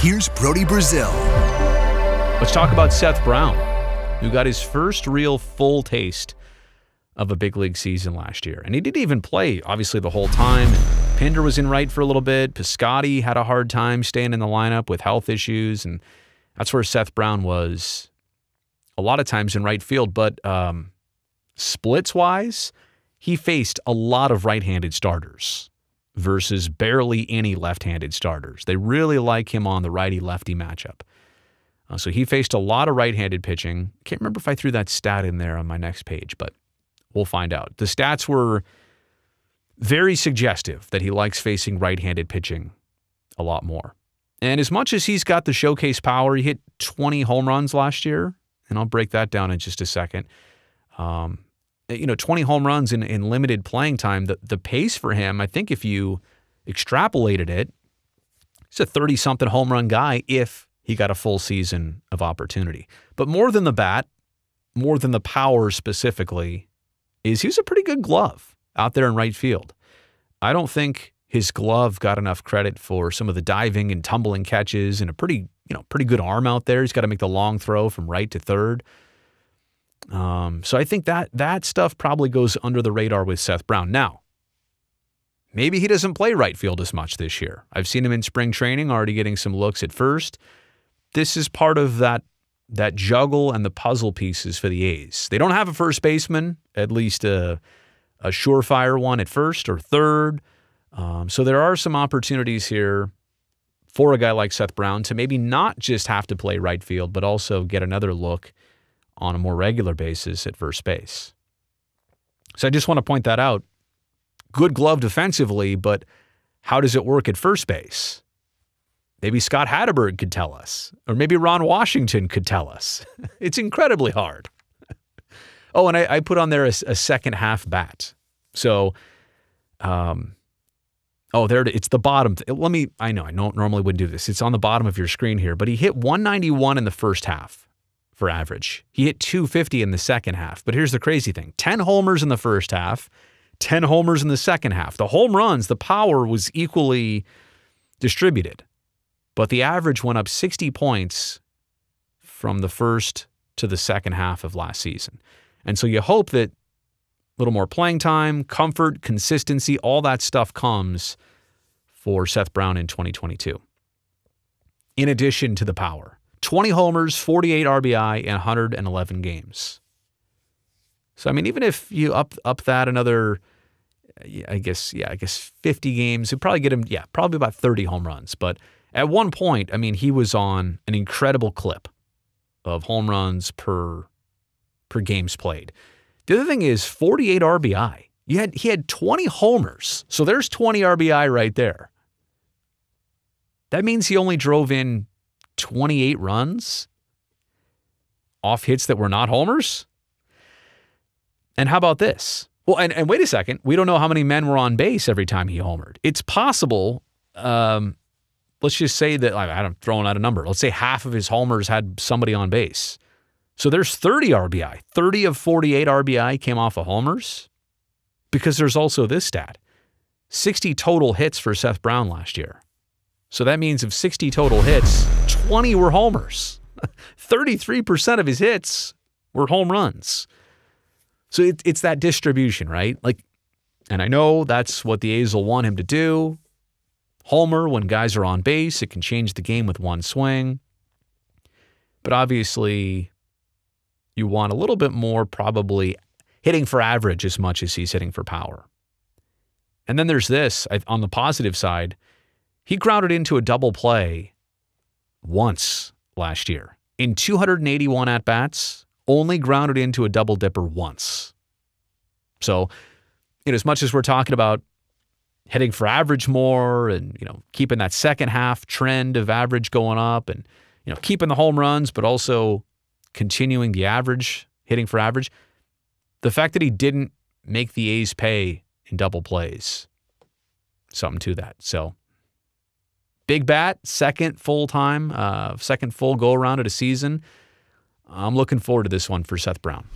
Here's Brody Brazil. Let's talk about Seth Brown, who got his first real full taste of a big league season last year. And he didn't even play, obviously, the whole time. Pinder was in right for a little bit. Piscotty had a hard time staying in the lineup with health issues, and that's where Seth Brown was a lot of times in right field. But splits-wise, he faced a lot of right-handed starters versus barely any left-handed starters. They really like him on the righty-lefty matchup. So he faced a lot of right-handed pitching. Can't remember if I threw that stat in there on my next page, but we'll find out. The stats were very suggestive that he likes facing right-handed pitching a lot more. And as much as he's got the showcase power, he hit 20 home runs last year, and I'll break that down in just a second. 20 home runs in limited playing time, the pace for him, I think if you extrapolated it, he's a 30-something home run guy if he got a full season of opportunity. But more than the bat, more than the power specifically, is he's a pretty good glove out there in right field. I don't think his glove got enough credit for some of the diving and tumbling catches and a pretty good arm out there. He's got to make the long throw from right to third. So I think that stuff probably goes under the radar with Seth Brown. Now, maybe he doesn't play right field as much this year. I've seen him in spring training already getting some looks at first. This is part of that juggle and the puzzle pieces for the A's. They don't have a first baseman, at least a surefire one at first or third. So there are some opportunities here for a guy like Seth Brown to maybe not just have to play right field, but also get another look on a more regular basis at first base. So I just want to point that out. Good glove defensively, but how does it work at first base? Maybe Scott Hatterberg could tell us, or maybe Ron Washington could tell us. It's incredibly hard. Oh, and I put on there a second half bat. So, there it's the bottom. I know I normally wouldn't do this. It's on the bottom of your screen here, but he hit 191 in the first half for average. He hit 250 in the second half. But here's the crazy thing. 10 homers in the first half, 10 homers in the second half. The home runs, the power was equally distributed. But the average went up 60 points from the first to the second half of last season. And so you hope that a little more playing time, comfort, consistency, all that stuff comes for Seth Brown in 2022. In addition to the power. 20 homers, 48 RBI, and 111 games. So, I mean, even if you up that another, I guess 50 games, it'd probably get him, probably about 30 home runs. But at one point, I mean, he was on an incredible clip of home runs per games played. The other thing is 48 RBI. He had 20 homers. So there's 20 RBI right there. That means he only drove in 28 runs off hits that were not homers. And how about this? Well, and wait a second. We don't know how many men were on base every time he homered. It's possible, let's just say that, I'm throwing out a number. Let's say half of his homers had somebody on base. So there's 30 RBI. 30 of 48 RBI came off of homers. Because there's also this stat. 60 total hits for Seth Brown last year. So that means of 60 total hits, 20 were homers. 33% of his hits were home runs. So it's that distribution, right? And I know that's what the A's will want him to do. Homer, when guys are on base, it can change the game with one swing. But obviously, you want a little bit more probably hitting for average as much as he's hitting for power. And then there's this, on the positive side, he grounded into a double play once last year. In 281 at-bats, only grounded into a double dipper once. So, as much as we're talking about hitting for average more and, keeping that second half trend of average going up and, keeping the home runs, but also continuing the average, hitting for average, the fact that he didn't make the A's pay in double plays, something to that. So, big bat, second full go-around of the season. I'm looking forward to this one for Seth Brown.